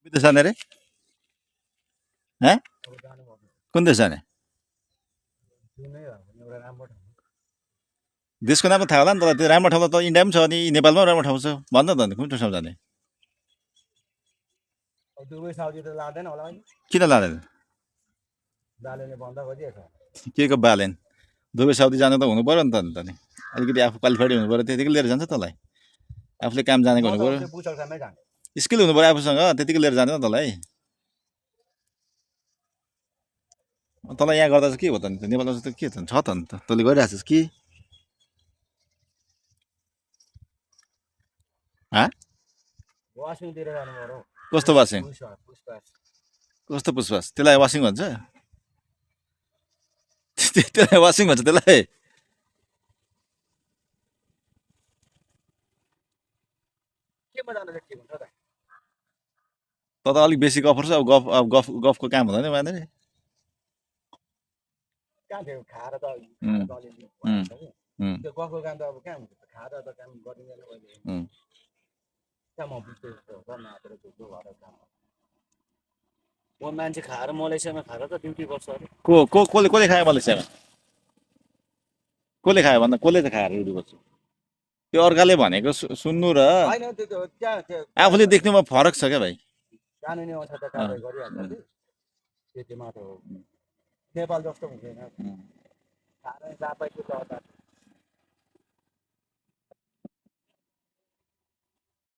विदेश जाने रे हैं कुन देश जाने देशको नाम त थाहा होला नि त त्यो राम्रो ठाउँ त इन्डिया पनि छ अनि नेपालमा राम्रो ठाउँ छ भन्न त अन्त कुन ठाउँ जाने किन लाँदैन के को बालेन दुबई साउदी जानु त हुनु पऱ्यो नि त अन्त नि अलिकति आफू क्वालिफाइड हुनु पऱ्यो त्यतिकै लिएर जान्छ तँलाई आफूले काम जानेको हुनु पऱ्यो स्किल हुनु पऱ्यो आफूसँग त्यतिकै लिएर जानु तँलाई तँलाई यहाँ गर्दा चाहिँ के हो त नि नेपालमा चाहिँ के छ त नि त तैँले गरिरहेको छस् कि कस्तो वासिङ कस्तो पुष्पास त्यसलाई वासिङ भन्छ त्यसलाई वासिङ भन्छ त्यसलाई त अलिक बेसी गफर छ अब गफको काम हुँदैन माने मान्छे खाएर मलेसियामा खाएर त ड्युटी गर्छ अरे कसले खायो मलेसियामा कसले खायो भन्दा कसले त खाएर रुडु गर्छ त्यो अर्काले भनेको सुन्नु र आफूले देख्नुमा फरक छ क्या भाइ कानुनी अनुसार त कारबाही गरिहाल्छ त्यति मात्र हो नेपाल जस्तो हुँदैन खाएर जापाइको त